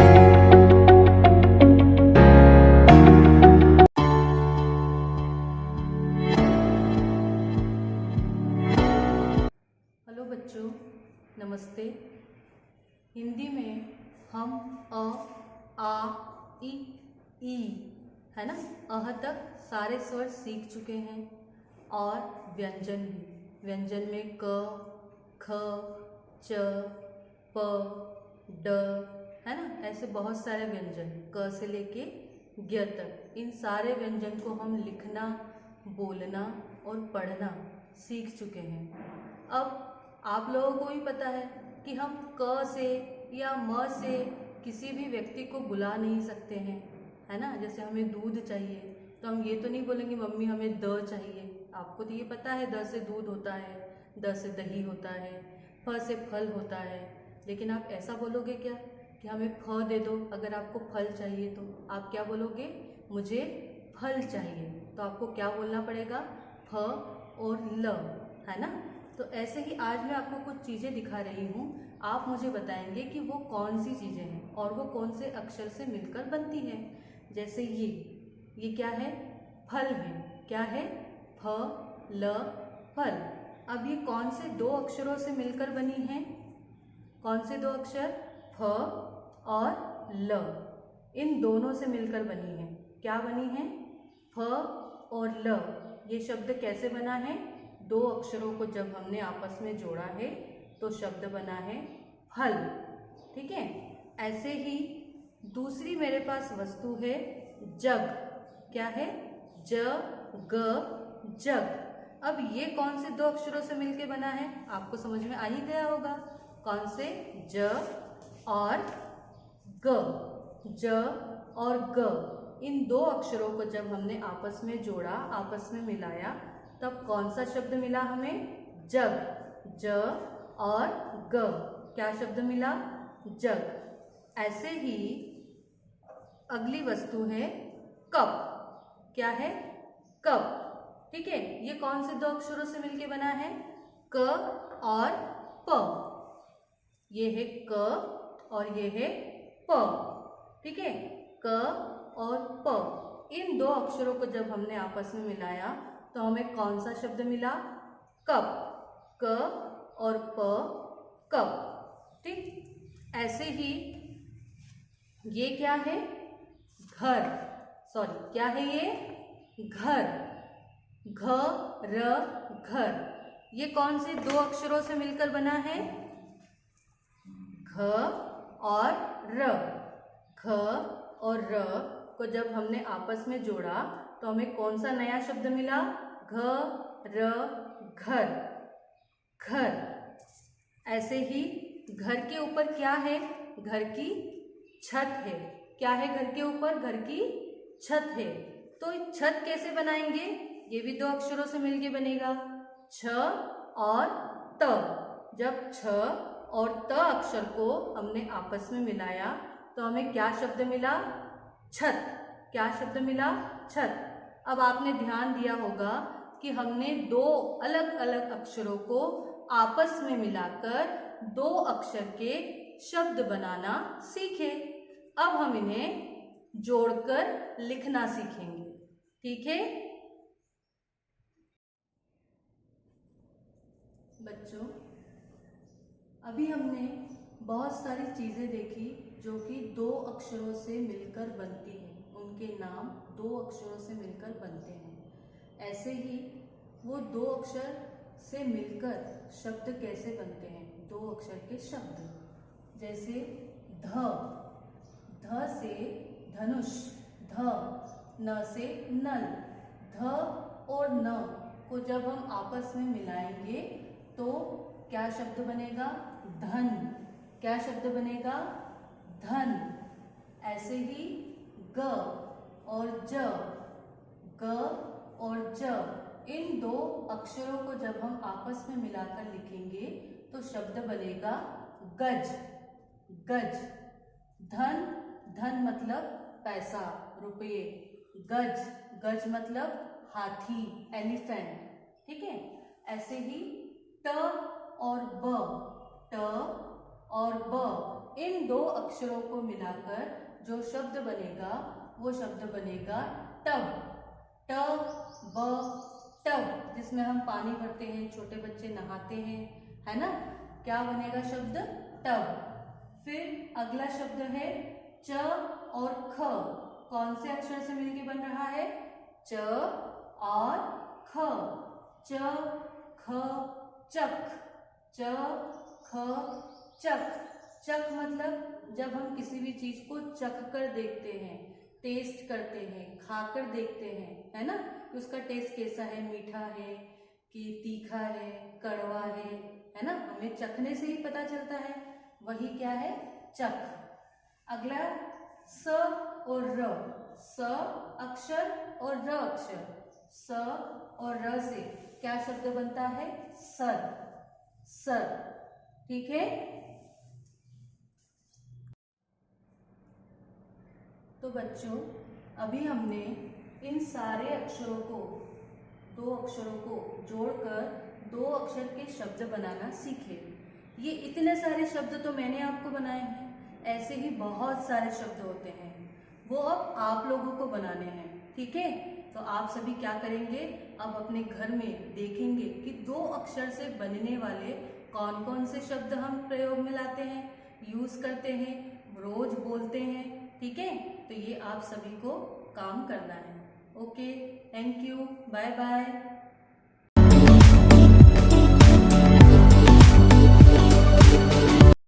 Hello बच्चों, नमस्ते। हिंदी में हम अ, आ, इ, ई है ना, अह तक सारे स्वर सीख चुके हैं। और व्यंजन भी, व्यंजन में क, ख, च, प, ड है ना, ऐसे बहुत सारे व्यंजन क से लेके ज्ञ तक, इन सारे व्यंजन को हम लिखना, बोलना और पढ़ना सीख चुके हैं। अब आप लोगों को भी पता है कि हम क से या म से किसी भी व्यक्ति को बुला नहीं सकते हैं, है ना। जैसे हमें दूध चाहिए तो हम ये तो नहीं बोलेंगे मम्मी हमें द चाहिए। आपको तो ये पता है द से दूध होता है, द से दही होता है, फ से फल होता है। लेकिन आप ऐसा बोलोगे क्या कि हमें फ दे दो। अगर आपको फल चाहिए तो आप क्या बोलोगे, मुझे फल चाहिए। तो आपको क्या बोलना पड़ेगा, फ और ल, है ना। तो ऐसे ही आज मैं आपको कुछ चीज़ें दिखा रही हूँ। आप मुझे बताएंगे कि वो कौन सी चीज़ें हैं और वो कौन से अक्षर से मिलकर बनती हैं। जैसे ये क्या है, फल है। क्या है, फ ल फल। अब ये कौन से दो अक्षरों से मिलकर बनी है, कौन से दो अक्षर, फ और ल, इन दोनों से मिलकर बनी है। क्या बनी है, फ और ल। ये शब्द कैसे बना है, दो अक्षरों को जब हमने आपस में जोड़ा है तो शब्द बना है फल। ठीक है। ऐसे ही दूसरी मेरे पास वस्तु है जग। क्या है, ज ग जग। अब ये कौन से दो अक्षरों से मिलके बना है, आपको समझ में आ ही गया होगा। कौन से, ज और ग। ज और ग, इन दो अक्षरों को जब हमने आपस में जोड़ा, आपस में मिलाया, तब कौन सा शब्द मिला हमें, जग। ज और ग, क्या शब्द मिला, जग। ऐसे ही अगली वस्तु है कप। क्या है, कप। ठीक है। ये कौन से दो अक्षरों से मिलके बना है, क और प। ये है क और ये है प। ठीक है, क और प, इन दो अक्षरों को जब हमने आपस में मिलाया तो हमें कौन सा शब्द मिला, कप। क और प, कप। ठीक। ऐसे ही ये क्या है, घर। सॉरी, क्या है ये, घर। घ र घर। ये कौन से दो अक्षरों से मिलकर बना है, घ और र। घ और र को जब हमने आपस में जोड़ा तो हमें कौन सा नया शब्द मिला, घ र घर, घर। ऐसे ही घर के ऊपर क्या है, घर की छत है। क्या है घर के ऊपर, घर की छत है। तो छत कैसे बनाएंगे, ये भी दो अक्षरों से मिलके बनेगा, छ और त। जब छ और त अक्षर को हमने आपस में मिलाया तो हमें क्या शब्द मिला, छत। क्या शब्द मिला, छत। अब आपने ध्यान दिया होगा कि हमने दो अलग अलग अक्षरों को आपस में मिलाकर दो अक्षर के शब्द बनाना सीखे। अब हम इन्हें जोड़कर लिखना सीखेंगे। ठीक है बच्चों, अभी हमने बहुत सारी चीज़ें देखी जो कि दो अक्षरों से मिलकर बनती हैं। उनके नाम दो अक्षरों से मिलकर बनते हैं। ऐसे ही वो दो अक्षर से मिलकर शब्द कैसे बनते हैं, दो अक्षर के शब्द। जैसे ध, ध से धनुष, ध। न से नल। ध और न को जब हम आपस में मिलाएंगे तो क्या शब्द बनेगा, धन। क्या शब्द बनेगा, धन। ऐसे ही ग और ज, ग और ज, इन दो अक्षरों को जब हम आपस में मिलाकर लिखेंगे तो शब्द बनेगा गज, गज। धन, धन मतलब पैसा, रुपये। गज, गज मतलब हाथी, एलिफेंट। ठीक है। ऐसे ही ट और ब, ट और ब, इन दो अक्षरों को मिलाकर जो शब्द बनेगा वो शब्द बनेगा टब। ट ब टब, जिसमें हम पानी भरते हैं, छोटे बच्चे नहाते हैं, है ना। क्या बनेगा शब्द? टब। फिर अगला शब्द है च और ख। कौन से अक्षर से मिलके बन रहा है? च और ख। च ख चक। च ख चक। चक मतलब जब हम किसी भी चीज को चख कर देखते हैं, टेस्ट करते हैं, खाकर देखते हैं, है ना, कि उसका टेस्ट कैसा है, मीठा है कि तीखा है, कड़वा है ना, हमें चखने से ही पता चलता है। वही क्या है? चख। अगला स और र। स अक्षर और र अक्षर। स और र से क्या शब्द बनता है? सर। सर। ठीक है। तो बच्चों, अभी हमने इन सारे अक्षरों को, दो अक्षरों को जोड़कर दो अक्षर के शब्द बनाना सीखे। ये इतने सारे शब्द तो मैंने आपको बनाए हैं, ऐसे ही बहुत सारे शब्द होते हैं, वो अब आप लोगों को बनाने हैं। ठीक है। तो आप सभी क्या करेंगे, अब अपने घर में देखेंगे कि दो अक्षर से बनने वाले कौन कौन से शब्द हम प्रयोग में लाते हैं, यूज करते हैं, रोज बोलते हैं। ठीक है। तो ये आप सभी को काम करना है। Okay, thank you, bye bye.